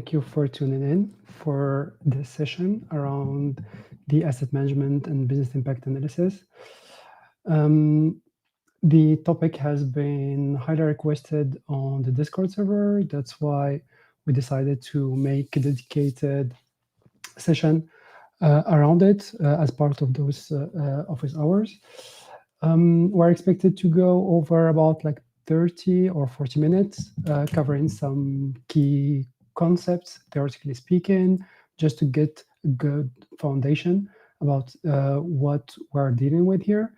Thank you for tuning in for this session around the asset management and business impact analysis. Um, the topic has been highly requested on the Discord server. That's why we decided to make a dedicated session around it as part of those office hours. We're expected to go over about like 30 or 40 minutes, covering some key concepts, theoretically speaking, just to get a good foundation about what we're dealing with here.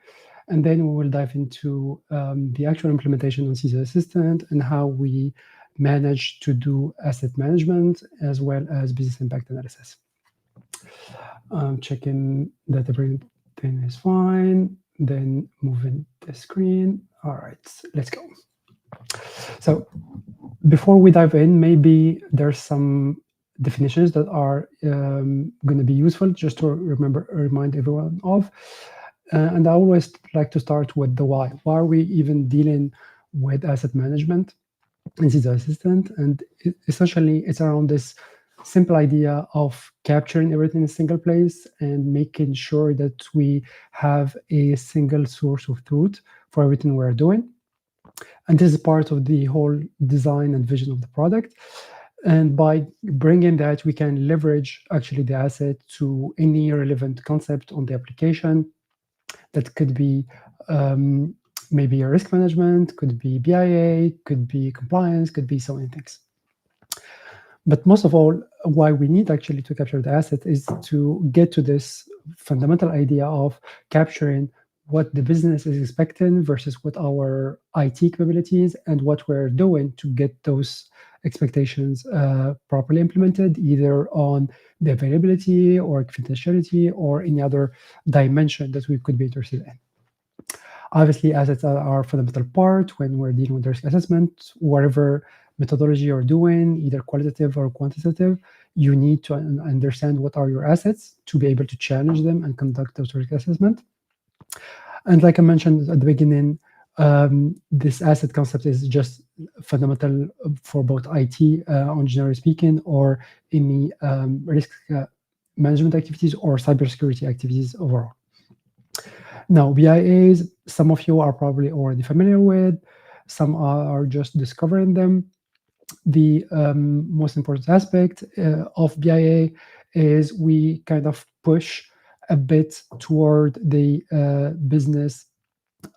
And then we will dive into the actual implementation on CISO Assistant and how we manage to do asset management as well as business impact analysis. Checking that everything is fine, then moving the screen. All right, let's go. So before we dive in, maybe there's some definitions that are going to be useful just to remind everyone of. And I always like to start with the why. Why are we even dealing with asset management in CISO Assistant? And essentially, it's around this simple idea of capturing everything in a single place and making sure that we have a single source of truth for everything we're doing. And this is part of the whole design and vision of the product. And by bringing that, we can leverage actually the asset to any relevant concept on the application. That could be maybe a risk management, could be BIA, could be compliance, could be so many things. But most of all, why we need actually to capture the asset is to get to this fundamental idea of capturing what the business is expecting versus what our IT capabilities and what we're doing to get those expectations properly implemented, either on the availability or confidentiality or any other dimension that we could be interested in. Obviously, assets are a fundamental part when we're dealing with risk assessment. Whatever methodology you're doing, either qualitative or quantitative, you need to understand what are your assets to be able to challenge them and conduct those risk assessment. And like I mentioned at the beginning, this asset concept is just fundamental for both IT, on generally speaking, or any risk management activities or cybersecurity activities overall. Now, BIAs, some of you are probably already familiar with, some are just discovering them. The most important aspect of BIA is we kind of push a bit toward the business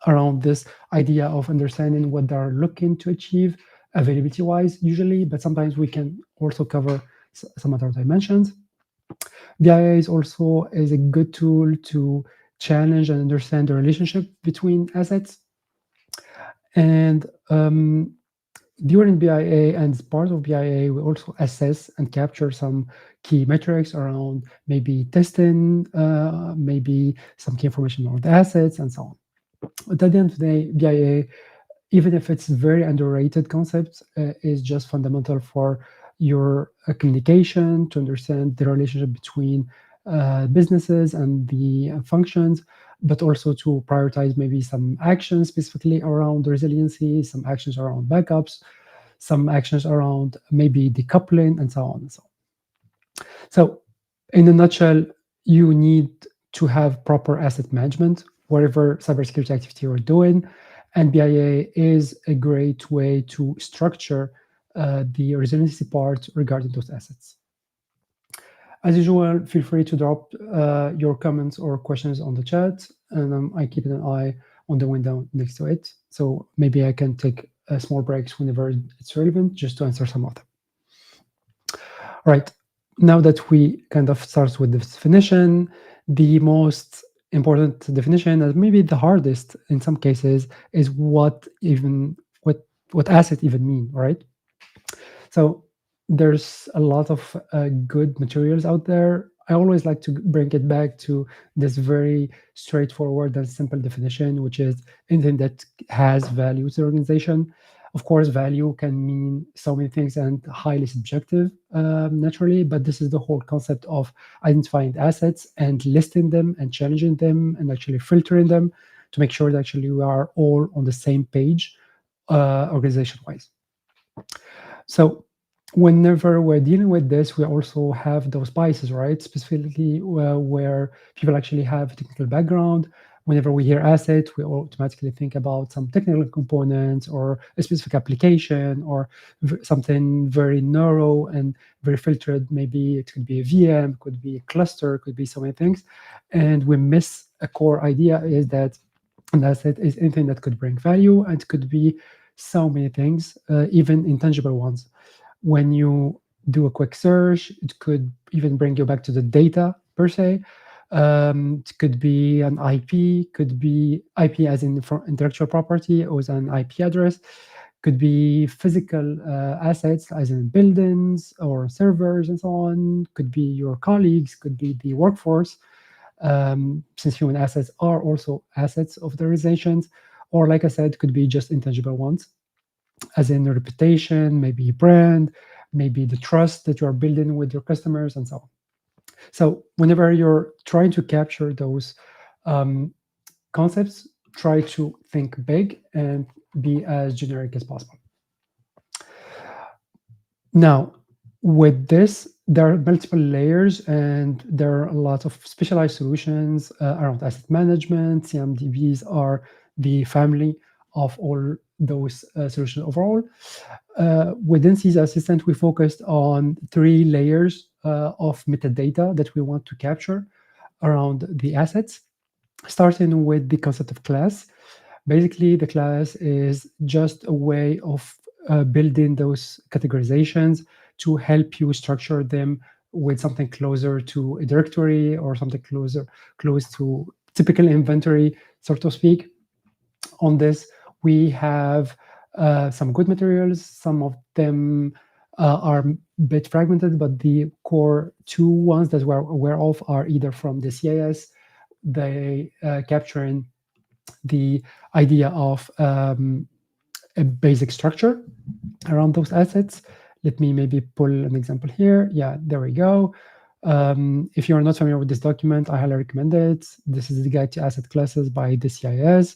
around this idea of understanding what they're looking to achieve availability-wise usually, but sometimes we can also cover some other dimensions. BIA is also a good tool to challenge and understand the relationship between assets. And during BIA and as part of BIA, we also assess and capture some key metrics around maybe testing, maybe some key information on the assets and so on. But at the end of the day, BIA, even if it's a very underrated concept, is just fundamental for your communication, to understand the relationship between businesses and the functions, but also to prioritize maybe some actions specifically around resiliency, some actions around backups, some actions around maybe decoupling, and so on and so on. So in a nutshell, you need to have proper asset management, whatever cybersecurity activity you're doing, and BIA is a great way to structure the resiliency part regarding those assets. As usual, feel free to drop your comments or questions on the chat, and I keep an eye on the window next to it. So maybe I can take small breaks whenever it's relevant, just to answer some of them. Right, now that we kind of start with the definition, the most important definition, and maybe the hardest in some cases, is what asset even mean, right? So there's a lot of good materials out there. I always like to bring it back to this very straightforward and simple definition, which is anything that has value to the organization. Of course, value can mean so many things and highly subjective, naturally, but this is the whole concept of identifying assets and listing them and challenging them and actually filtering them to make sure that actually we are all on the same page organization-wise. So whenever we're dealing with this, we also have those biases, right? Specifically where people actually have a technical background. Whenever we hear asset, we automatically think about some technical components or a specific application or something very narrow and very filtered. Maybe it could be a VM, could be a cluster, could be so many things. And we miss a core idea is that an asset is anything that could bring value and could be so many things, even intangible ones. When you do a quick search, it could even bring you back to the data per se. It could be an IP, could be IP as in intellectual property or as an IP address, could be physical assets as in buildings or servers and so on, could be your colleagues, could be the workforce, since human assets are also assets of the organizations, or like I said, could be just intangible ones as in reputation, maybe brand, maybe the trust that you are building with your customers, and so on. So whenever you're trying to capture those um, concepts, try to think big and be as generic as possible. Now, with this, there are multiple layers and there are a lot of specialized solutions around asset management. CMDBs are the family of all those solutions overall. Within CISO Assistant, we focused on 3 layers of metadata that we want to capture around the assets, starting with the concept of class. Basically, the class is just a way of building those categorizations to help you structure them with something closer to a directory or something close to typical inventory, so to speak. On this, we have some good materials. Some of them are a bit fragmented, but the core 2 ones that we're aware of are either from the CIS, they capturing the idea of a basic structure around those assets. Let me maybe pull an example here. Yeah, there we go. If you're not familiar with this document, I highly recommend it. This is the Guide to Asset Classes by the CIS.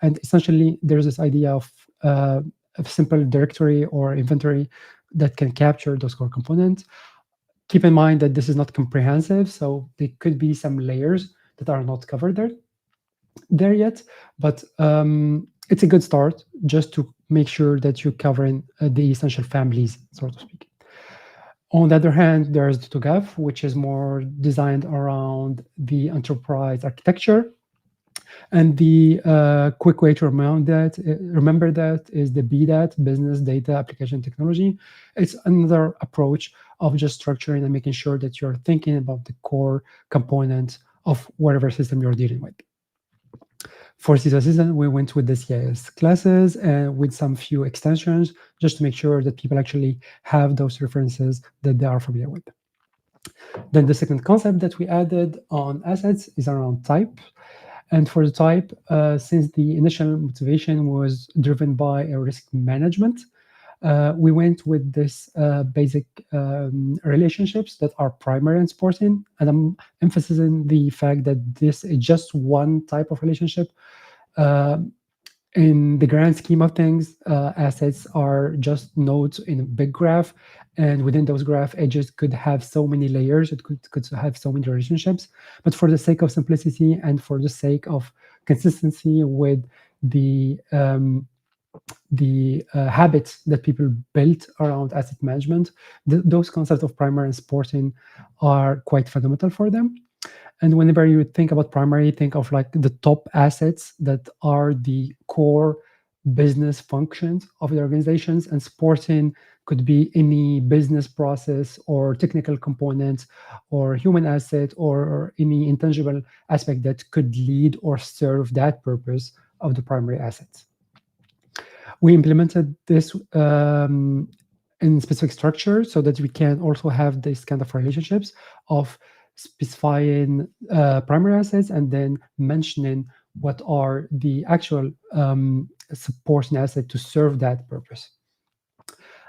And essentially, there's this idea of a simple directory or inventory that can capture those core components. Keep in mind that this is not comprehensive, so there could be some layers that are not covered there yet, but it's a good start just to make sure that you're covering the essential families, so to speak. On the other hand, there's the TOGAF, which is more designed around the enterprise architecture. And the quick way to remember that is the BDAT, Business Data Application Technology. It's another approach of just structuring and making sure that you're thinking about the core component of whatever system you're dealing with. For CISO Assistant, we went with the CIS classes and with some few extensions just to make sure that people actually have those references that they are familiar with. Then the second concept that we added on assets is around type. And for the type, since the initial motivation was driven by a risk management, we went with this basic relationships that are primary and supporting. And I'm emphasizing the fact that this is just one type of relationship. In the grand scheme of things, assets are just nodes in a big graph. And within those graph, edges could have so many layers, it could have so many relationships. But for the sake of simplicity and for the sake of consistency with the habits that people built around asset management, those concepts of primary and supporting are quite fundamental for them. And whenever you think about primary, think of like the top assets that are the core business functions of the organizations, and supporting could be any business process or technical component or human asset or any intangible aspect that could lead or serve that purpose of the primary assets. We implemented this in specific structure so that we can also have this kind of relationships of specifying primary assets and then mentioning what are the actual supporting assets to serve that purpose.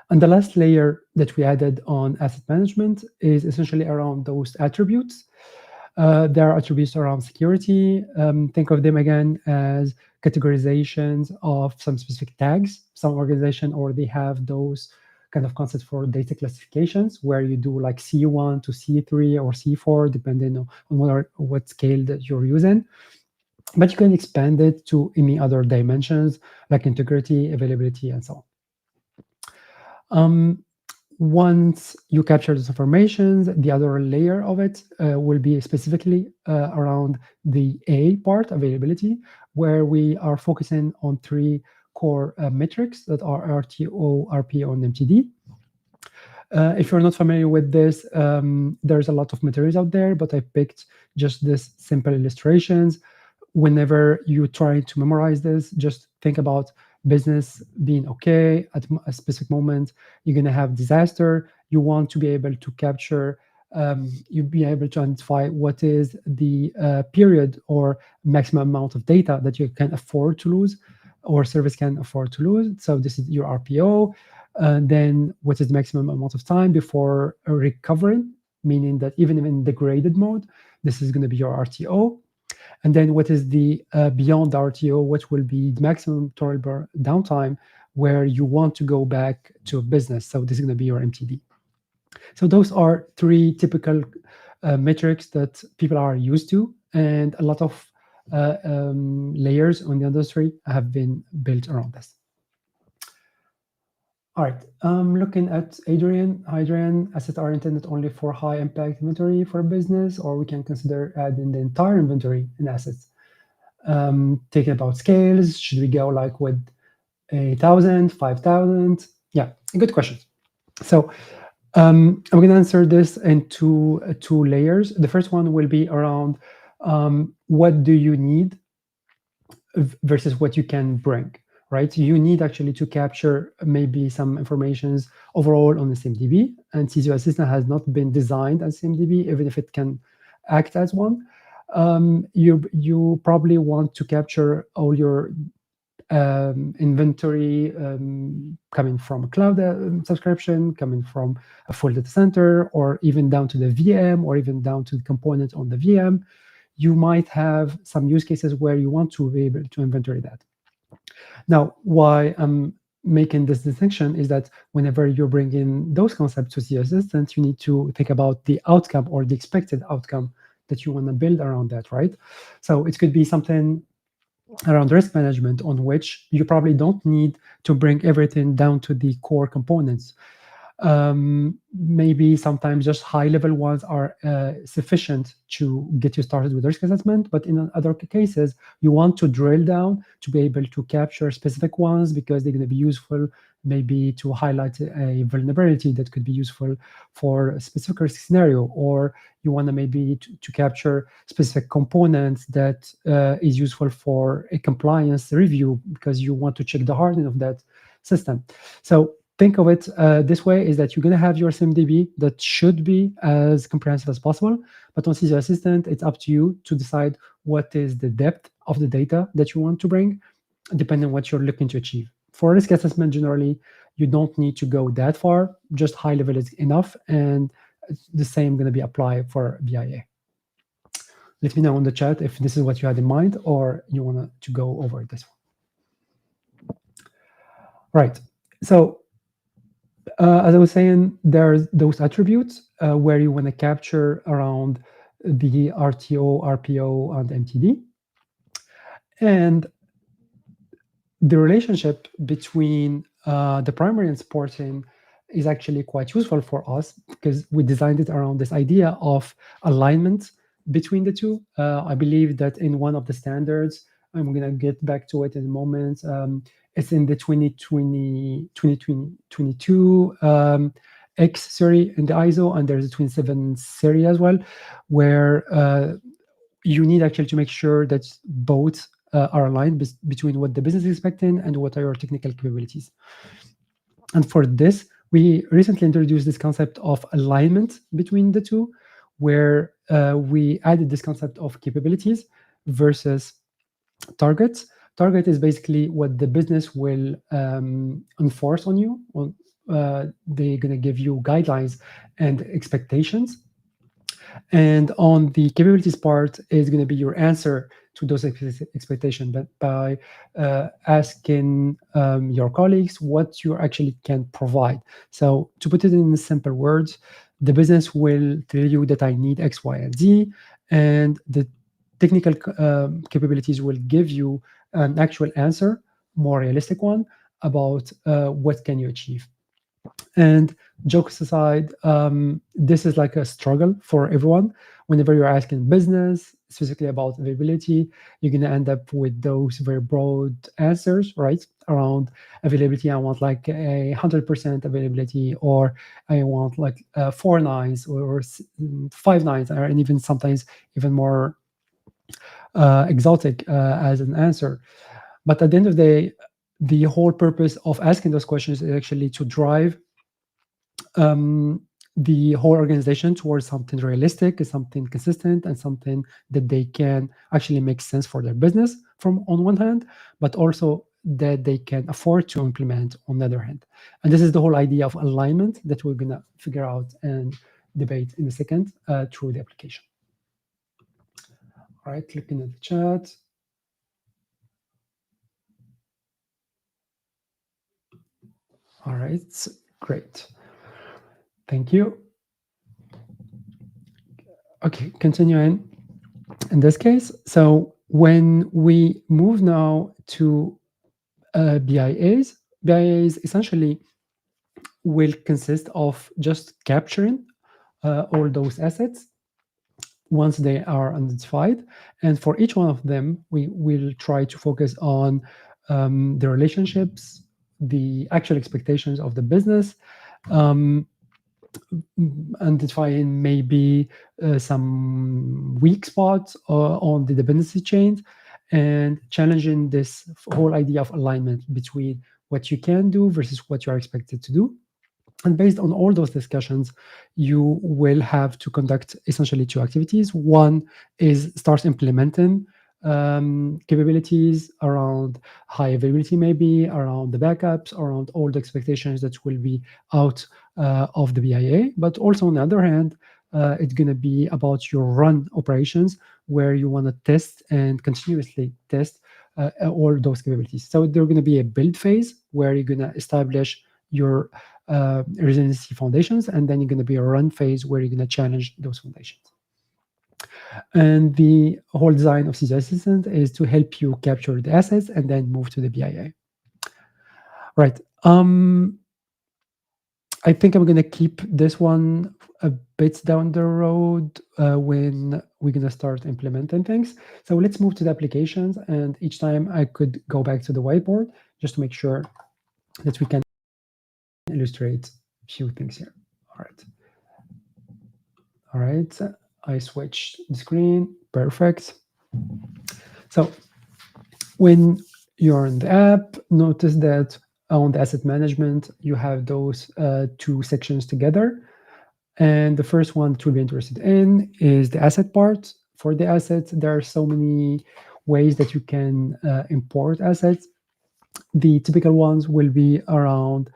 And the last layer that we added on asset management is essentially around those attributes. There are attributes around security. Think of them again as categorizations of some specific tags. Some organization already have those kind of concept for data classifications, where you do like C1 to C3 or C4, depending on what scale that you're using. But you can expand it to any other dimensions like integrity, availability, and so on. Once you capture those informations, the other layer of it will be specifically around the A part, availability, where we are focusing on 3 core metrics that are RTO, RPO, and MTD. If you're not familiar with this, there's a lot of materials out there, but I picked just this simple illustrations. Whenever you try to memorize this, just think about business being okay at a specific moment. You're going to have disaster. You want to be able to capture, you be able to identify what is the period or maximum amount of data that you can afford to lose or service can afford to lose. So this is your RPO. Then what is the maximum amount of time before recovering, meaning that even in degraded mode, this is going to be your RTO. And then what is the beyond RTO, what will be the maximum tolerable downtime where you want to go back to a business. So this is going to be your MTD. So those are 3 typical metrics that people are used to, and a lot of layers on the industry have been built around this. All right, looking at Adrian. Adrian, assets are intended only for high impact inventory for a business, or we can consider adding the entire inventory in assets. Thinking about scales, should we go like with 1,000, 5,000? Yeah, good question. So I'm going to answer this in two layers. The first one will be around what do you need versus what you can bring. Right, you need actually to capture maybe some informations overall on the CMDB, and CISO Assistant has not been designed as CMDB, even if it can act as one. You probably want to capture all your inventory coming from a cloud subscription, coming from a full data center, or even down to the VM, or even down to the component on the VM. You might have some use cases where you want to be able to inventory that. Now, why I'm making this distinction is that whenever you're bringing those concepts to CISO Assistant, you need to think about the outcome or the expected outcome that you want to build around that, right? So it could be something around risk management on which you probably don't need to bring everything down to the core components. Maybe sometimes just high-level ones are sufficient to get you started with risk assessment, but in other cases, you want to drill down to be able to capture specific ones because they're going to be useful, maybe to highlight a vulnerability that could be useful for a specific risk scenario, or you want to maybe to capture specific components that is useful for a compliance review because you want to check the hardening of that system. So think of it this way, is that you're going to have your CMDB that should be as comprehensive as possible, but on CISO Assistant, it's up to you to decide what is the depth of the data that you want to bring, depending on what you're looking to achieve. For risk assessment, generally, you don't need to go that far, just high level is enough, and the same going to be applied for BIA. Let me know in the chat if this is what you had in mind or you want to go over this one. Right, so as I was saying, there's those attributes where you want to capture around the RTO, RPO, and MTD. And the relationship between the primary and supporting is actually quite useful for us because we designed it around this idea of alignment between the two. I believe that in one of the standards, I'm going to get back to it in a moment, it's in the 2022 X series in the ISO, and there's a 27 series as well, where you need actually to make sure that both are aligned between what the business is expecting and what are your technical capabilities. And for this, we recently introduced this concept of alignment between the two, where we added this concept of capabilities versus targets. Target is basically what the business will enforce on you. They're going to give you guidelines and expectations. And on the capabilities part is going to be your answer to those expectations, but by asking your colleagues what you actually can provide. So to put it in simple words, the business will tell you that I need X, Y, and Z, and the technical capabilities will give you an actual answer, more realistic one, about what can you achieve. And jokes aside, this is like a struggle for everyone. Whenever you're asking business, specifically about availability, you're going to end up with those very broad answers, right? Around availability, I want like 100% availability, or I want like 4 nines or 5 nines, and even sometimes even more exotic as an answer. But at the end of the day, the whole purpose of asking those questions is actually to drive the whole organization towards something realistic, something consistent, and something that they can actually make sense for their business from on one hand, but also that they can afford to implement on the other hand. And this is the whole idea of alignment that we're going to figure out and debate in a second through the application. All right, looking at the chat. All right, great. Thank you. Okay, continuing in this case. So when we move now to BIAs, BIAs essentially will consist of just capturing all those assets once they are identified. And for each one of them, we will try to focus on the relationships, the actual expectations of the business, identifying maybe some weak spots on the dependency chains, and challenging this whole idea of alignment between what you can do versus what you are expected to do. And based on all those discussions, you will have to conduct essentially two activities. One is start implementing capabilities around high availability, maybe around the backups, around all the expectations that will be out of the BIA. But also on the other hand, it's going to be about your run operations, where you want to test and continuously test all those capabilities. So there's going to be a build phase where you're going to establish your resiliency foundations, and then you're going to be a run phase where you're going to challenge those foundations. And the whole design of CISO Assistant is to help you capture the assets and then move to the BIA. Right. I think I'm going to keep this one a bit down the road when we're going to start implementing things. So let's move to the applications, and each time I could go back to the whiteboard just to make sure that we can illustrate a few things here. All right. All right. I switched the screen. Perfect. So when you're in the app, notice that on the asset management, you have those two sections together. And the first one to be interested in is the asset part. For the assets, there are so many ways that you can import assets. The typical ones will be around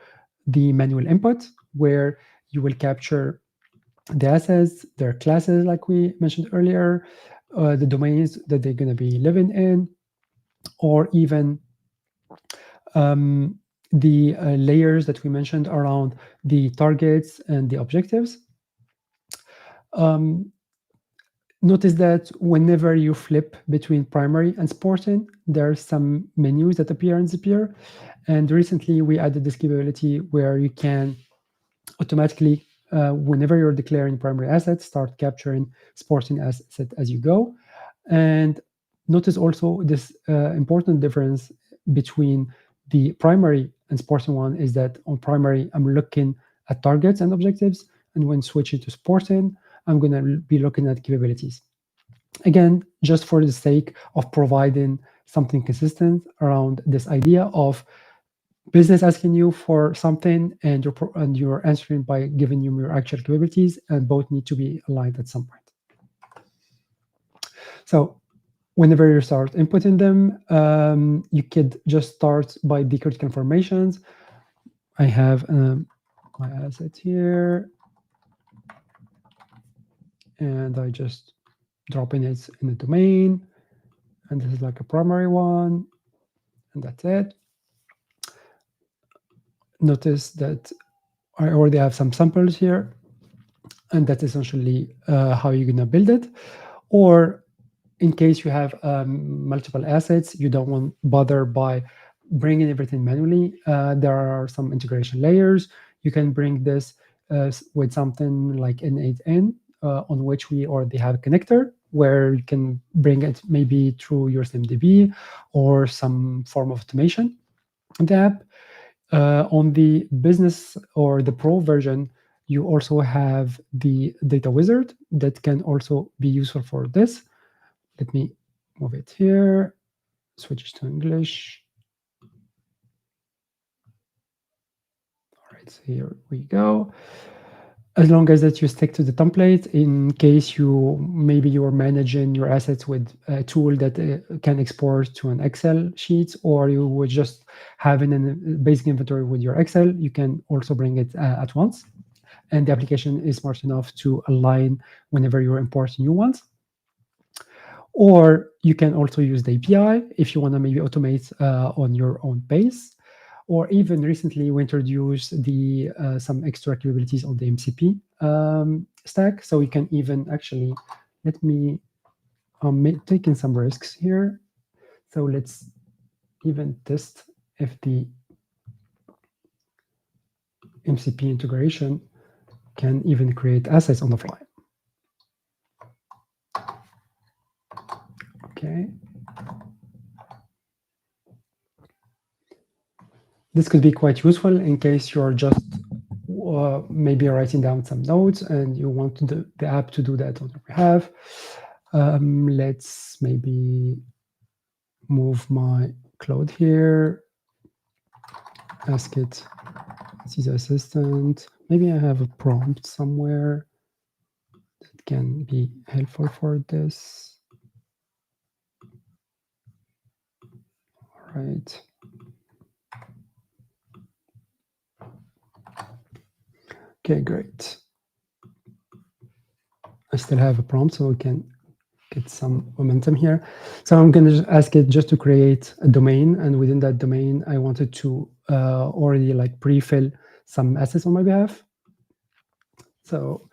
the manual input, where you will capture the assets, their classes, like we mentioned earlier, the domains that they're going to be living in, or even the layers that we mentioned around the targets and the objectives. Notice that whenever you flip between primary and sporting, there are some menus that appear in Zapier. And recently we added this capability where you can automatically, whenever you're declaring primary assets, start capturing sporting asset as you go. And notice also this important difference between the primary and sporting one is that on primary, I'm looking at targets and objectives. And when switching to sporting, I'm going to be looking at capabilities. Again, just for the sake of providing something consistent around this idea of business asking you for something and you're answering by giving you your actual capabilities, and both need to be aligned at some point. So whenever you start inputting them, you could just start by the critical informations. I have my asset here, and I just drop in it in the domain, and this is like a primary one, and that's it. Notice that I already have some samples here, and that's essentially how you're gonna build it. Or in case you have multiple assets, you don't want bother by bringing everything manually. There are some integration layers. You can bring this with something like N8N, on which we already have a connector, where you can bring it maybe through your SimDB or some form of automation of the app. On the business or the pro version, you also have the data wizard that can also be useful for this. Let me move it here, switch to English. All right, so here we go. As long as that you stick to the template, in case maybe you're managing your assets with a tool that can export to an Excel sheet, or you would just having a basic inventory with your Excel, you can also bring it at once. And the application is smart enough to align whenever you're importing new ones. Or you can also use the API if you want to maybe automate on your own pace. Or even recently, we introduced some extra capabilities on the MCP stack. So we can even actually, let me taking some risks here. So let's even test if the MCP integration can even create assets on the fly. Okay. This could be quite useful in case you're just maybe writing down some notes and you want the app to do that on your behalf. Let's maybe move my cloud here, ask it, CISO Assistant. Maybe I have a prompt somewhere that can be helpful for this. All right. Okay, great. I still have a prompt, so we can get some momentum here. So I'm going to ask it just to create a domain, and within that domain, I wanted to already like pre-fill some assets on my behalf. So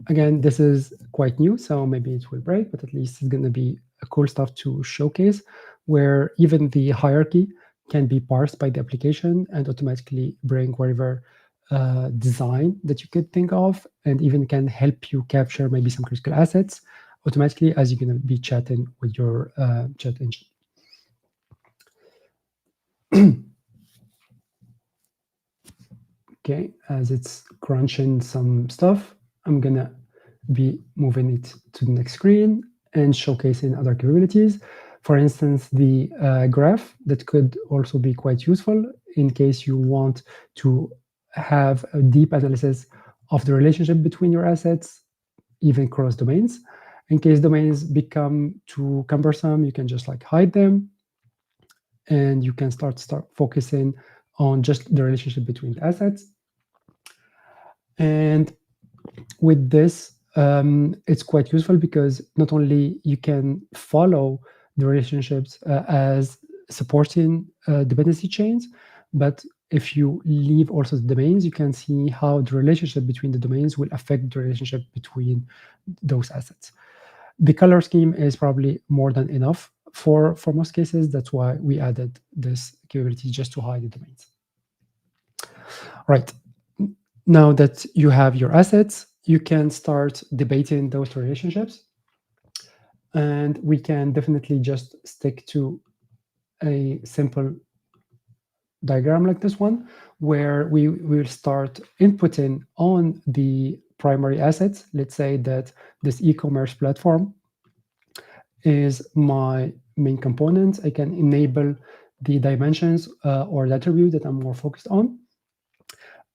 again, this is quite new, so maybe it will break, but at least it's going to be a cool stuff to showcase, where even the hierarchy can be parsed by the application and automatically bring whatever design that you could think of, and even can help you capture maybe some critical assets automatically as you're going to be chatting with your chat engine. Okay, as it's crunching some stuff, I'm going to be moving it to the next screen and showcasing other capabilities. For instance, the graph that could also be quite useful in case you want to have a deep analysis of the relationship between your assets, even cross domains. In case domains become too cumbersome, you can just like hide them, and you can start focusing on just the relationship between the assets. And with this, it's quite useful because not only you can follow the relationships as supporting dependency chains, but if you leave also the domains, you can see how the relationship between the domains will affect the relationship between those assets. The color scheme is probably more than enough for most cases. That's why we added this capability just to hide the domains. Right. Now that you have your assets, you can start debating those relationships. And we can definitely just stick to a simple diagram like this one, where we will start inputting on the primary assets. Let's say that this e-commerce platform is my main component. I can enable the dimensions or the attribute that I'm more focused on.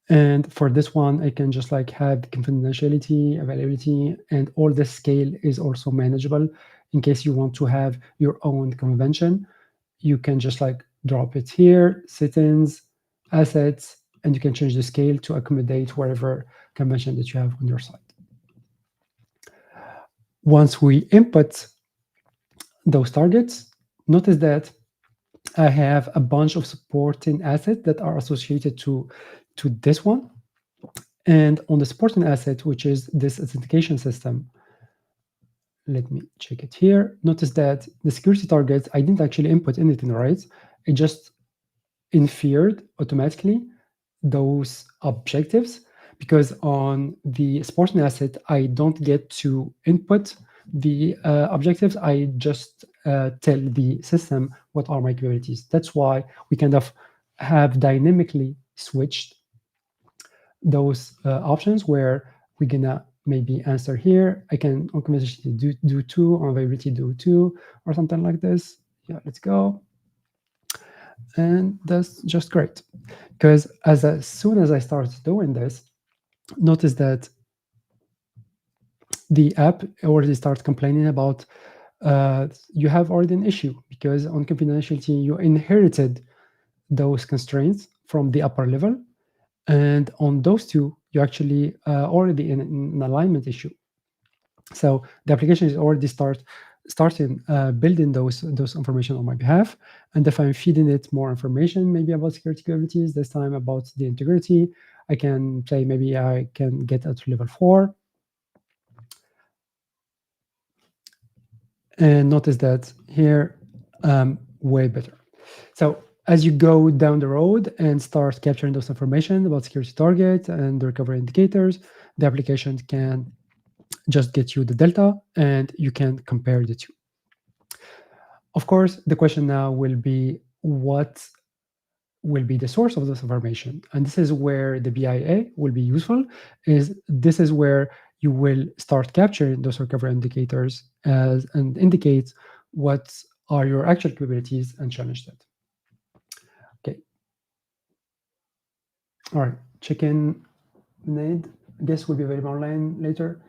And for this one, I can just like have the confidentiality, availability, and all the scale is also manageable. In case you want to have your own convention, you can just like drop it here, settings, assets, and you can change the scale to accommodate whatever convention that you have on your side. Once we input those targets, notice that I have a bunch of supporting assets that are associated to this one. And on the supporting asset, which is this authentication system, let me check it here. Notice that the security targets, I didn't actually input anything, right? It just inferred automatically those objectives, because on the supporting asset, I don't get to input the objectives. I just tell the system what are my capabilities. That's why we kind of have dynamically switched those options, where we're gonna maybe answer here. I can on conversation do 2, on availability do 2, or something like this. Yeah, let's go. And that's just great, because as soon as I start doing this, notice that the app already starts complaining about you have already an issue, because on confidentiality you inherited those constraints from the upper level, and on those two you actually already in an alignment issue. So the application is already starting building those information on my behalf. And if I'm feeding it more information, maybe about security capabilities, this time about the integrity, I can say maybe I can get at level 4. And notice that here, way better. So as you go down the road and start capturing those information about security targets and the recovery indicators, the application can just get you the delta, and you can compare the two. Of course, the question now will be, what will be the source of this information? And this is where the BIA will be useful. This is where you will start capturing those recovery indicators and indicate what are your actual capabilities and challenge that. Okay. All right. Check-in, Ned. I guess will be available online later.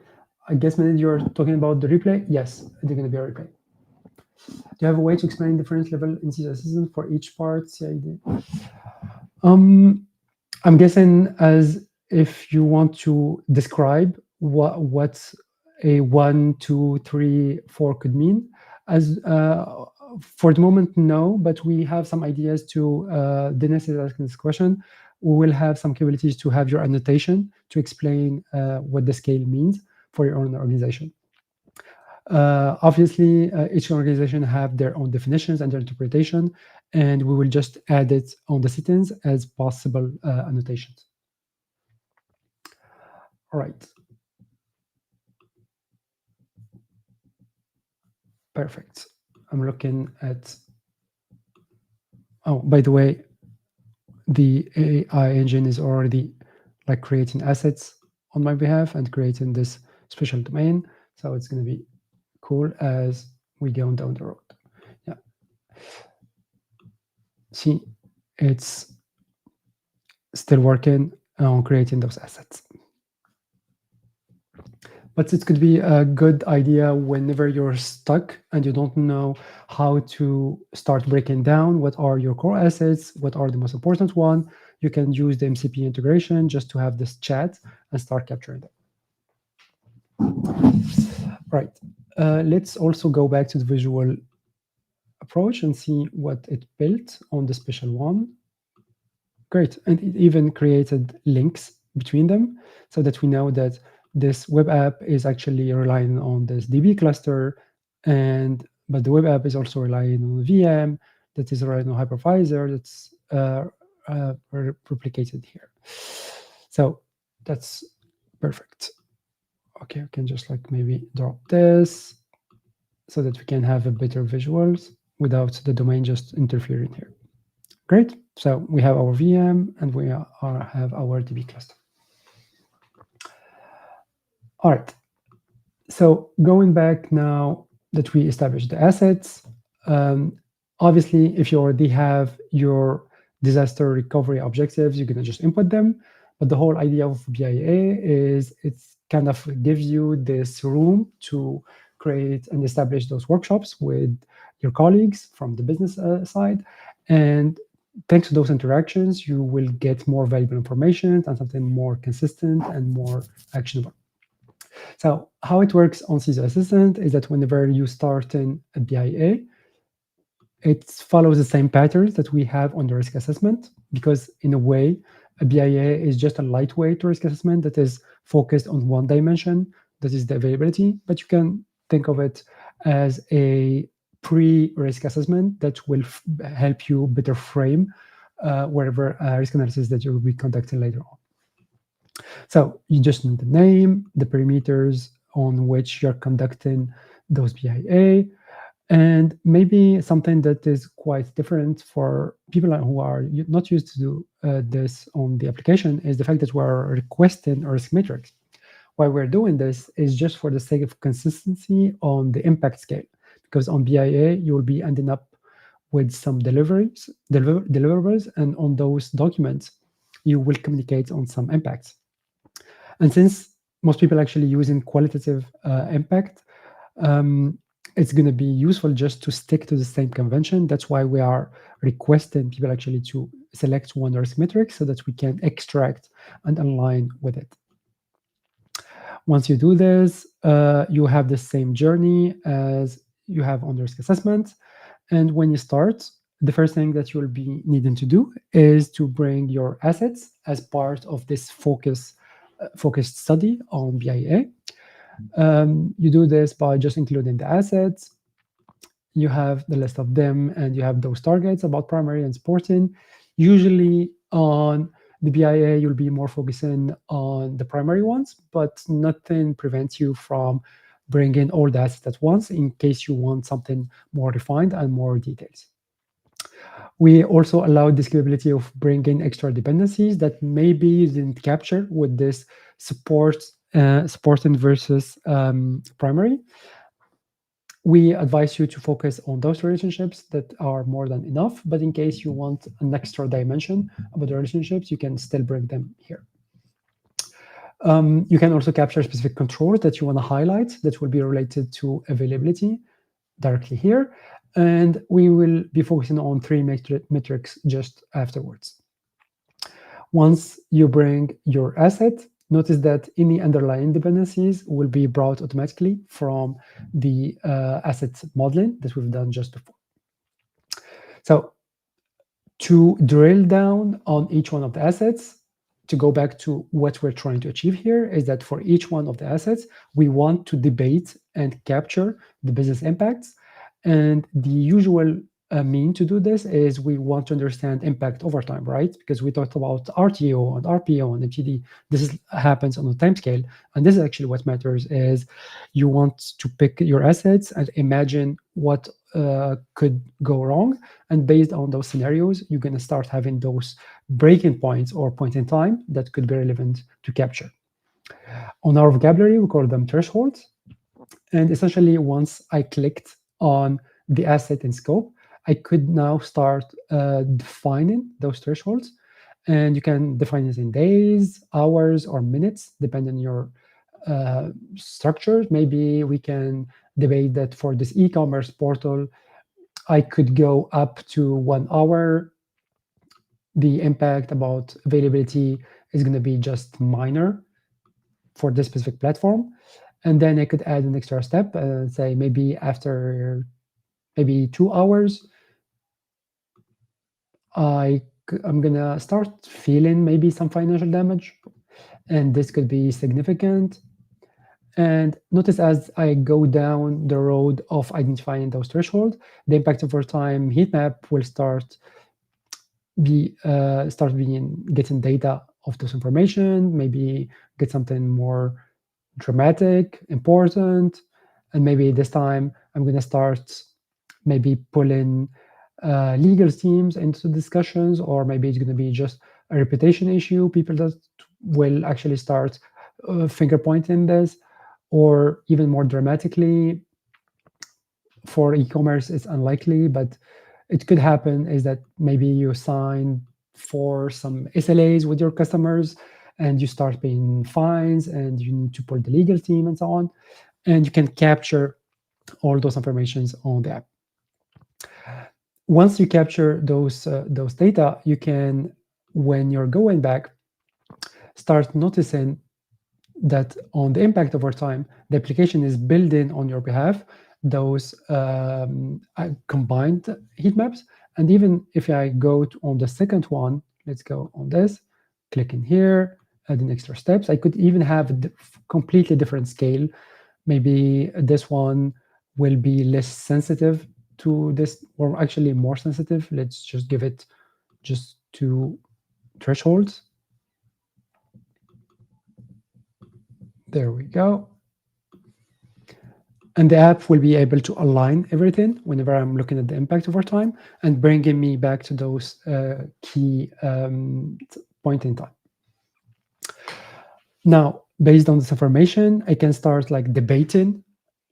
I guess, Ned, you're talking about the replay? Yes, they're going to be a replay. Do you have a way to explain different level in CISO Assistant for each part? CID? I'm guessing as if you want to describe what a 1, 2, 3, 4 could mean. As for the moment, no, but we have some ideas to. Dennis is asking this question. We will have some capabilities to have your annotation to explain what the scale means for your own organization. Obviously, each organization have their own definitions and their interpretation, and we will just add it on the settings as possible annotations. All right. Perfect. I'm looking at, oh, by the way, the AI engine is already like creating assets on my behalf and creating this special domain. So it's going to be cool as we go down the road. Yeah. See, it's still working on creating those assets. But it could be a good idea whenever you're stuck and you don't know how to start breaking down what are your core assets, what are the most important one. You can use the MCP integration just to have this chat and start capturing them. Right. Let's also go back to the visual approach and see what it built on the special one. Great. And it even created links between them so that we know that this web app is actually relying on this DB cluster, but the web app is also relying on a VM that is relying on hypervisor that's replicated here. So that's perfect. Okay, we can just like maybe drop this so that we can have a better visuals without the domain just interfering here. Great. So we have our VM and we have our DB cluster. All right. So going back now that we established the assets, obviously, if you already have your disaster recovery objectives, you're going to just input them. But the whole idea of BIA is it's kind of gives you this room to create and establish those workshops with your colleagues from the business side. And thanks to those interactions, you will get more valuable information and something more consistent and more actionable. So how it works on CISO Assistant is that whenever you start in a BIA, it follows the same patterns that we have on the risk assessment, because in a way, a BIA is just a lightweight risk assessment that is focused on one dimension, that is the availability, but you can think of it as a pre-risk assessment that will help you better frame whatever risk analysis that you will be conducting later on. So you just need the name, the perimeters on which you're conducting those BIA, and maybe something that is quite different for people who are not used to do this on the application is the fact that we're requesting a risk matrix. Why we're doing this is just for the sake of consistency on the impact scale, because on BIA, you will be ending up with some deliverables, and on those documents, you will communicate on some impacts. And since most people actually using qualitative impact, it's going to be useful just to stick to the same convention. That's why we are requesting people actually to select one risk metric so that we can extract and align with it. Once you do this, you have the same journey as you have on the risk assessment. And when you start, the first thing that you'll be needing to do is to bring your assets as part of this focused study on BIA. You do this by just including the assets. You have the list of them, and you have those targets about primary and supporting. Usually on the BIA, you'll be more focusing on the primary ones, but nothing prevents you from bringing all the assets at once in case you want something more refined and more details. We also allowed this capability of bringing extra dependencies that maybe you didn't capture with this supporting versus primary. We advise you to focus on those relationships that are more than enough, but in case you want an extra dimension about the relationships, you can still bring them here. You can also capture specific controls that you want to highlight that will be related to availability directly here. And we will be focusing on 3 metrics just afterwards. Once you bring your asset, notice that any underlying dependencies will be brought automatically from the asset modeling that we've done just before. So to drill down on each one of the assets, to go back to what we're trying to achieve here is that for each one of the assets, we want to debate and capture the business impacts. And the usual mean to do this is we want to understand impact over time, right? Because we talked about RTO and RPO and MTD. This happens on a time scale. And this is actually what matters is you want to pick your assets and imagine what could go wrong. And based on those scenarios, you're going to start having those breaking points or point in time that could be relevant to capture. On our vocabulary, we call them thresholds. And essentially, once I clicked on the asset in scope, I could now start defining those thresholds. And you can define it in days, hours, or minutes, depending on your structure. Maybe we can debate that for this e-commerce portal, I could go up to 1 hour. The impact about availability is going to be just minor for this specific platform. And then I could add an extra step and say maybe after 2 hours, I'm going to start feeling maybe some financial damage. And this could be significant. And notice as I go down the road of identifying those thresholds, the impact over time heat map will start getting data of this information, maybe get something more dramatic, important, and maybe this time I'm going to start maybe pulling legal teams into discussions, or maybe it's going to be just a reputation issue. People that will actually start finger pointing this, or even more dramatically, for e-commerce, it's unlikely, but it could happen is that maybe you sign for some SLAs with your customers and you start paying fines and you need to pull the legal team and so on. And you can capture all those informations on the app. Once you capture those data, you can, when you're going back, start noticing that on the impact over time, the application is building on your behalf those combined heat maps. And even if I go on the second one, let's go on this, click in here, adding extra steps. I could even have a completely different scale. Maybe this one will be less sensitive to this, or actually more sensitive. Let's just give it just 2 thresholds. There we go. And the app will be able to align everything whenever I'm looking at the impact over time and bringing me back to those key point in time. Now, based on this information, I can start like debating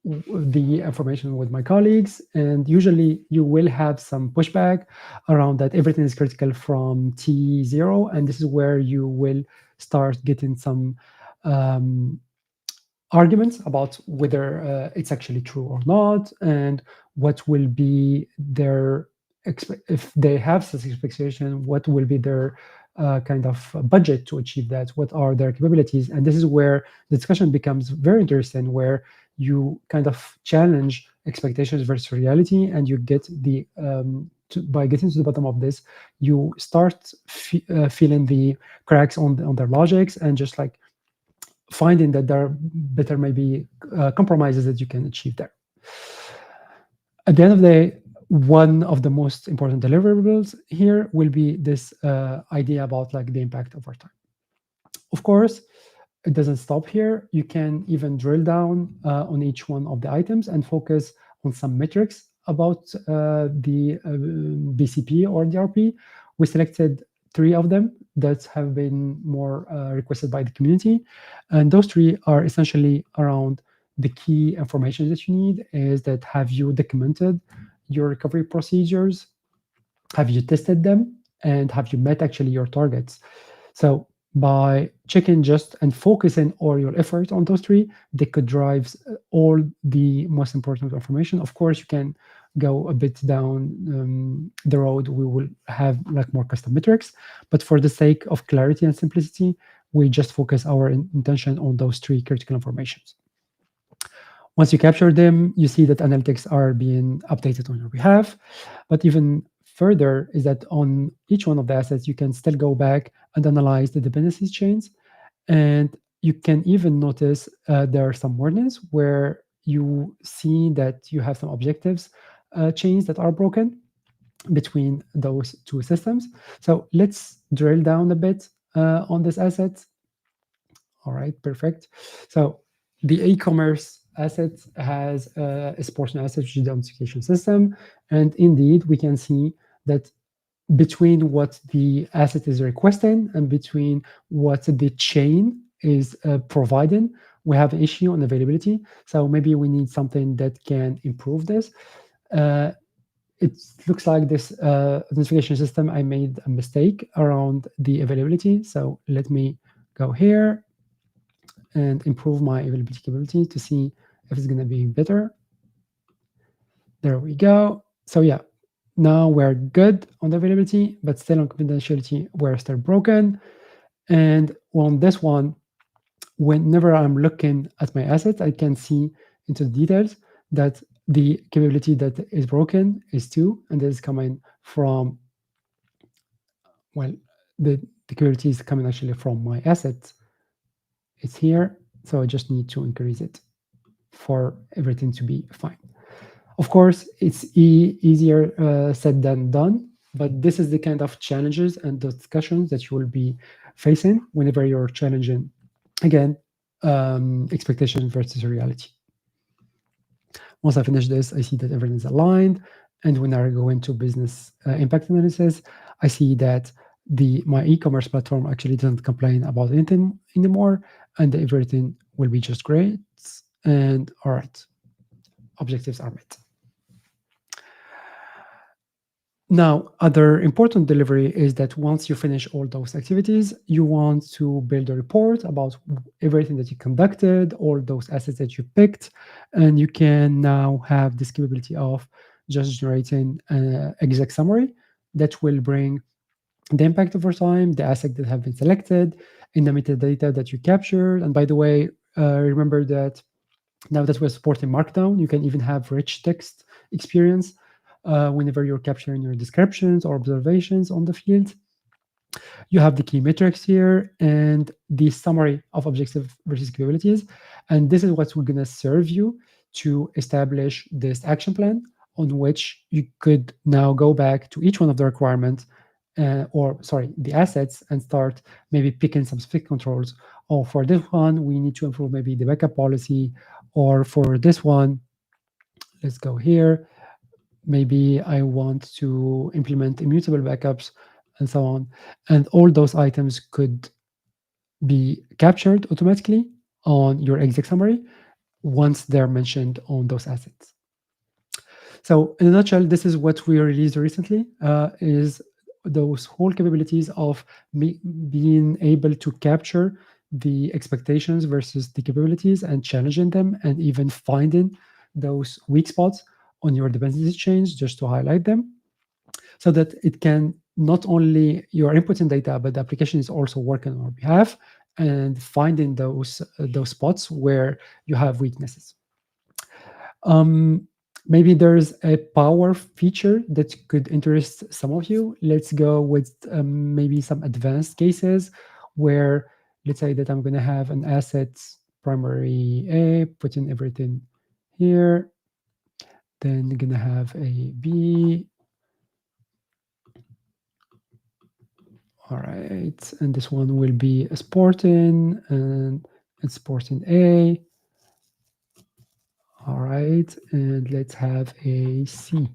the information with my colleagues, and usually you will have some pushback around that everything is critical from T0, and this is where you will start getting some arguments about whether it's actually true or not, and what will be their if they have such expectation, what will be their kind of budget to achieve that, what are their capabilities. And this is where the discussion becomes very interesting, where you kind of challenge expectations versus reality, and you get the by getting to the bottom of this, you start feeling the cracks on their logics, and just like finding that there are better maybe compromises that you can achieve there. At the end of the day, one of the most important deliverables here will be this idea about like the impact over time. Of course, it doesn't stop here. You can even drill down on each one of the items and focus on some metrics about the BCP or DRP. We selected 3 of them that have been more requested by the community. And those 3 are essentially around the key information that you need is that have you documented your recovery procedures? Have you tested them? And have you met actually your targets? So by checking just and focusing all your effort on those 3, they could drive all the most important information. Of course, you can go a bit down the road. We will have like more custom metrics, but for the sake of clarity and simplicity, we just focus our intention on those 3 critical informations. Once you capture them, you see that analytics are being updated on your behalf. But even further is that on each one of the assets, you can still go back and analyze the dependencies chains. And you can even notice there are some warnings where you see that you have some objectives chains that are broken between those 2 systems. So let's drill down a bit on this asset. All right, perfect. So the e-commerce asset has a sports asset, which is the authentication system. And indeed, we can see that between what the asset is requesting and between what the chain is providing, we have an issue on availability. So maybe we need something that can improve this. It looks like this authentication system, I made a mistake around the availability. So let me go here and improve my availability capability to see if it's going to be better. There we go. So yeah, now we're good on the availability, but still on confidentiality, we're still broken. And on this one, whenever I'm looking at my asset, I can see into the details that the capability that is broken is 2, and this is coming from, well, the capability is coming actually from my asset. It's here, so I just need to increase it for everything to be fine. Of course, it's easier said than done, but this is the kind of challenges and discussions that you will be facing whenever you're challenging, again, expectation versus reality. Once I finish this, I see that everything is aligned. And when I go into business impact analysis, I see that my e-commerce platform actually doesn't complain about anything anymore, and everything will be just great. And all right, objectives are met. Now, other important delivery is that once you finish all those activities, you want to build a report about everything that you conducted, all those assets that you picked, and you can now have this capability of just generating an exec summary that will bring the impact over time, the assets that have been selected, in the metadata that you captured. And by the way, remember that now that we're supporting Markdown, you can even have rich text experience whenever you're capturing your descriptions or observations on the field. You have the key metrics here and the summary of objective versus capabilities. And this is what we're going to serve you to establish this action plan on which you could now go back to each one of the requirements the assets and start maybe picking some specific controls. Oh, for this one, we need to improve maybe the backup policy. Or for this one, let's go here. Maybe I want to implement immutable backups and so on. And all those items could be captured automatically on your exec summary once they're mentioned on those assets. So in a nutshell, this is what we released recently, is those whole capabilities of being able to capture the expectations versus the capabilities and challenging them and even finding those weak spots on your dependency chains just to highlight them so that it can not only you're inputting data, but the application is also working on our behalf and finding those spots where you have weaknesses. Maybe there's a power feature that could interest some of you. Let's go with maybe some advanced cases where, let's say that I'm going to have an asset primary A, put in everything here. Then you're going to have a B. All right, and this one will be a sporting and it's sporting A. All right, and let's have a C.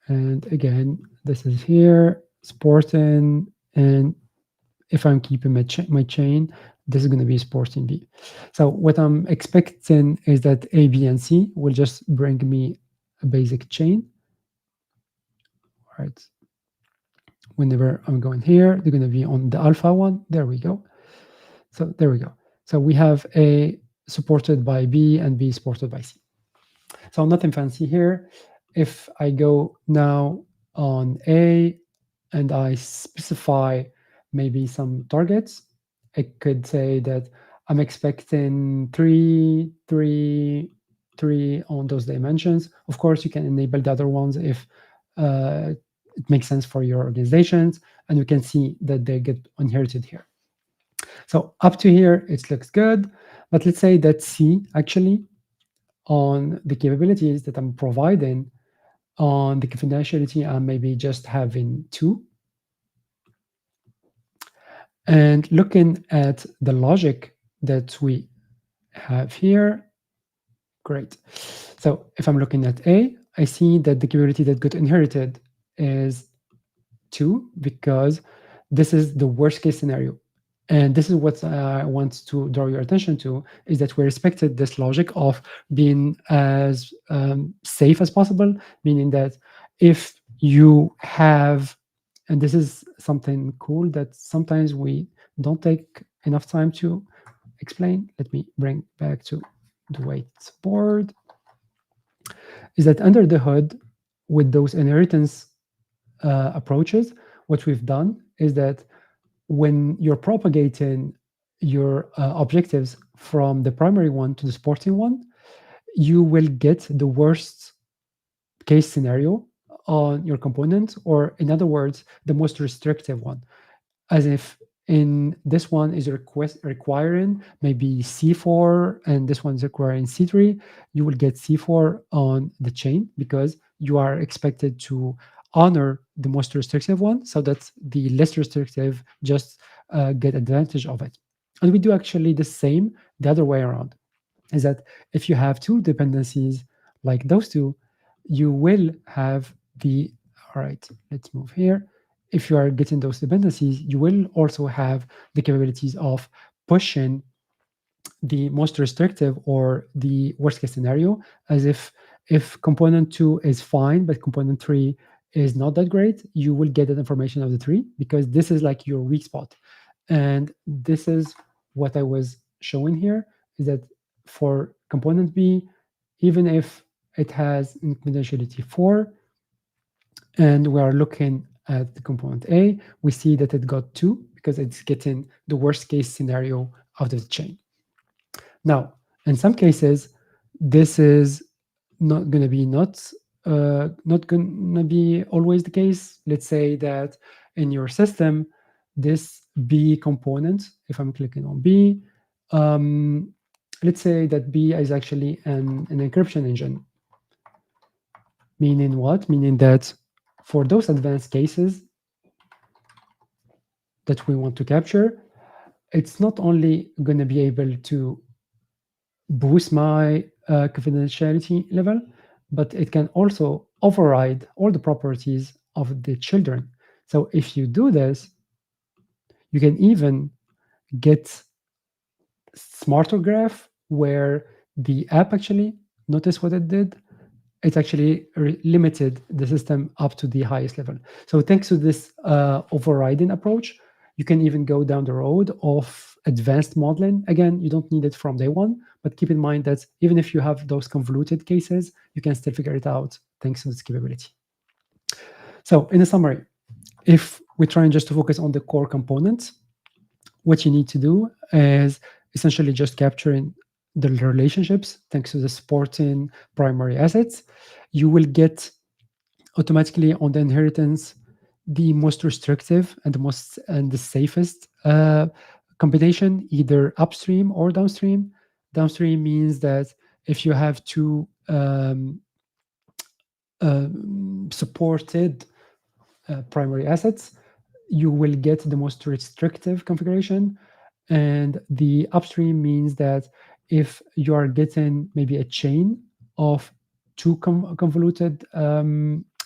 And again, this is here, sporting, and if I'm keeping my chain, this is going to be sporting B. So what I'm expecting is that A, B, and C will just bring me a basic chain. All right. Whenever I'm going here, they're going to be on the alpha one. There we go. So there we go. So we have A supported by B and B supported by C. So nothing fancy here. If I go now on A and I specify maybe some targets, I could say that I'm expecting 3, 3, 3 on those dimensions. Of course, you can enable the other ones if it makes sense for your organizations, and you can see that they get inherited here. So up to here, it looks good. But let's say that C actually on the capabilities that I'm providing on the confidentiality, I'm maybe just having 2. And looking at the logic that we have here, great. So if I'm looking at A, I see that the capability that got inherited is 2 because this is the worst case scenario. And this is what I want to draw your attention to, is that we respected this logic of being as safe as possible, meaning that if you have, and this is something cool that sometimes we don't take enough time to explain. Let me bring back to the whiteboard, is that under the hood with those inheritance approaches, what we've done is that when you're propagating your objectives from the primary one to the supporting one, you will get the worst case scenario on your component, or in other words, the most restrictive one. As if in this one is requiring maybe C4 and this one's requiring C3, you will get C4 on the chain because you are expected to honor the most restrictive one so that the less restrictive just get advantage of it. And we do actually the same the other way around, is that if you have 2 dependencies like those 2, you will have the, all right, let's move here. If you are getting those dependencies, you will also have the capabilities of pushing the most restrictive or the worst case scenario, as if component 2 is fine, but component 3 is not that great, you will get that information of the 3 because this is like your weak spot. And this is what I was showing here, is that for component B, even if it has confidentiality 4, and we are looking at the component A, we see that it got 2 because it's getting the worst case scenario out of the chain. Now, in some cases, this is not going to be not going to be always the case. Let's say that in your system, this B component, if I'm clicking on B, let's say that B is actually an encryption engine. Meaning what? Meaning that for those advanced cases that we want to capture, it's not only going to be able to boost my confidentiality level, but it can also override all the properties of the children. So if you do this, you can even get smarter graph where the app actually, notice what it did, it actually limited the system up to the highest level. So thanks to this overriding approach, you can even go down the road of advanced modeling. Again, you don't need it from day one, but keep in mind that even if you have those convoluted cases, you can still figure it out thanks to this capability. So in a summary, if we're trying just to focus on the core components, what you need to do is essentially just capturing the relationships thanks to the supporting primary assets. You will get automatically on the inheritance the most restrictive and the safest combination, either upstream or downstream. Downstream means that if you have two supported primary assets, you will get the most restrictive configuration. And the upstream means that if you are getting maybe a chain of two convoluted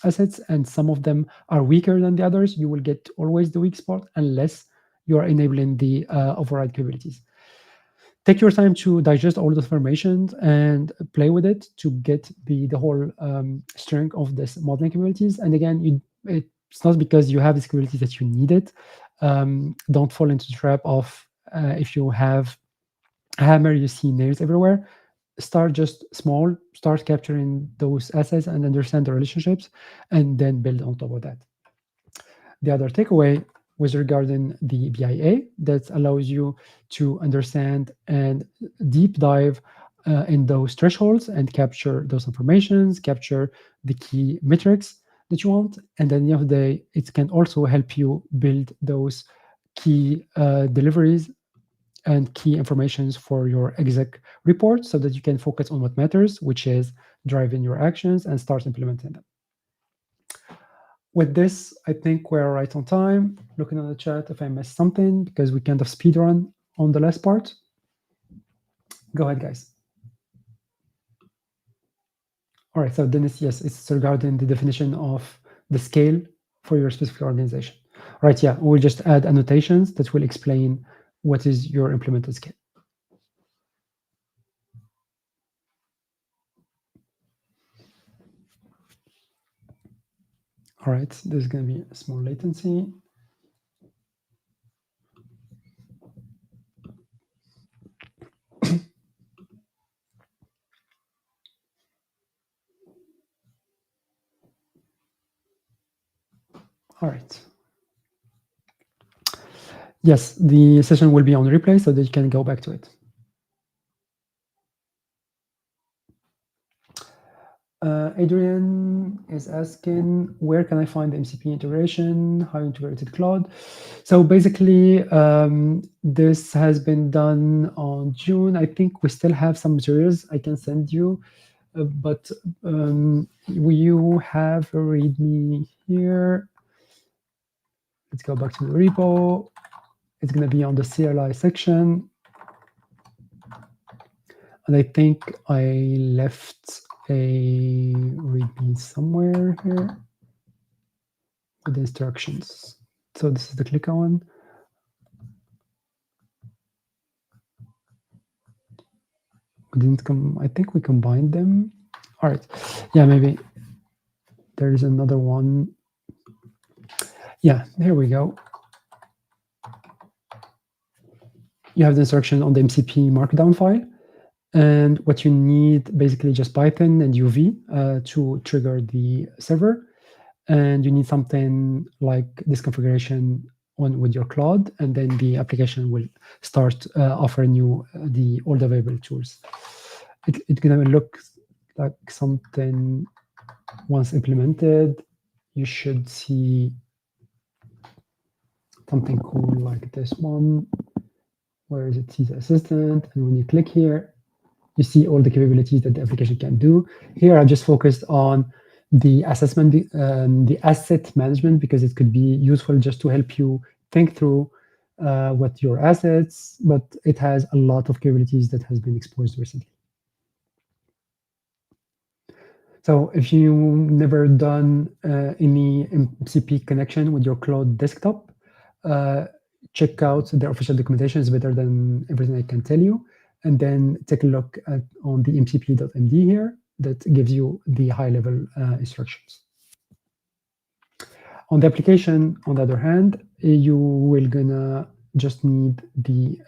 assets and some of them are weaker than the others, you will get always the weak spot unless you are enabling the override capabilities. Take your time to digest all the information and play with it to get the whole strength of this modeling capabilities. And again, it's not because you have this capability that you need it. Don't fall into the trap of if you have a hammer, you see nails everywhere. Start just small, start capturing those assets and understand the relationships, and then build on top of that. The other takeaway was regarding the BIA that allows you to understand and deep dive in those thresholds and capture those informations, capture the key metrics that you want. And at the end of the day, it can also help you build those key deliveries and key informations for your exec report so that you can focus on what matters, which is driving your actions and start implementing them. With this, I think we're right on time. Looking at the chat if I missed something, because we kind of speed run on the last part. Go ahead, guys. All right, so Dennis, yes, it's regarding the definition of the scale for your specific organization. All right, yeah, we'll just add annotations that will explain what is your implemented scale. All right, there's going to be a small latency. All right. Yes, the session will be on replay so that you can go back to it. Adrian is asking, where can I find the MCP integration? How integrated cloud? So basically, this has been done on June. I think we still have some materials I can send you, but you have a README here. Let's go back to the repo. It's going to be on the CLI section. And I think I left a README somewhere here with the instructions. So this is the clicker one. We didn't come, I think we combined them. All right. Yeah, maybe there is another one. Yeah, here we go. You have the instruction on the MCP markdown file. And what you need, basically just Python and UV to trigger the server. And you need something like this configuration with your Claude, and then the application will start offering you all the available tools. It's gonna look like something. Once implemented, you should see something cool like this one. Where is it? CISO Assistant, and when you click here, you see all the capabilities that the application can do. Here, I just focused on the assessment, the asset management, because it could be useful just to help you think through what your assets, but it has a lot of capabilities that has been exposed recently. So if you never done any MCP connection with your cloud desktop, check out the official documentation. It's better than everything I can tell you. And then take a look on the mcp.md here that gives you the high-level instructions. On the application, on the other hand, you will gonna just need the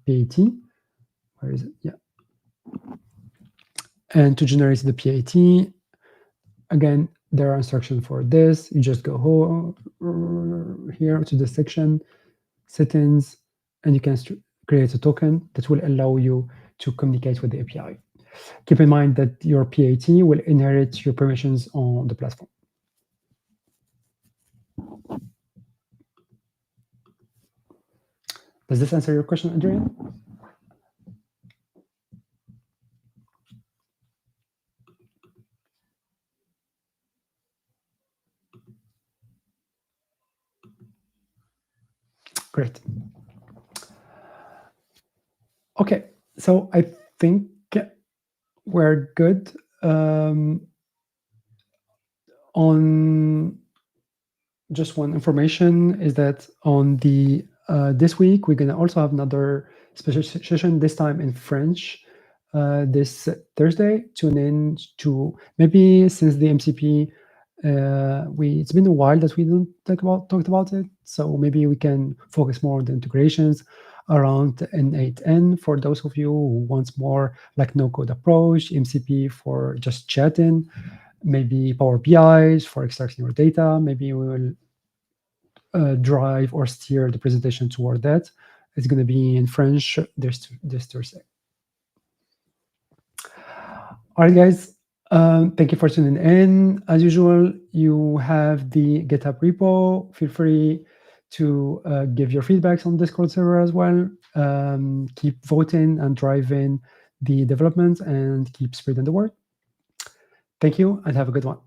PAT. Where is it? Yeah. And to generate the PAT, again, there are instructions for this. You just go here to the section, settings, and you can create a token that will allow you to communicate with the API. Keep in mind that your PAT will inherit your permissions on the platform. Does this answer your question, Adrian? Great. Okay, so I think we're good. On just one information is that on the this week we're gonna also have another special session, this time in French. This Thursday, tune in to, maybe since the MCP, it's been a while that we didn't talked about it, so maybe we can focus more on the integrations around N8N for those of you who wants more like no-code approach, MCP for just chatting, maybe Power BIs for extracting your data. Maybe we will drive or steer the presentation toward that. It's going to be in French this Thursday. All right, guys. Thank you for tuning in. As usual, you have the GitHub repo. Feel free to give your feedbacks on Discord server as well. Keep voting and driving the development and keep spreading the word. Thank you and have a good one.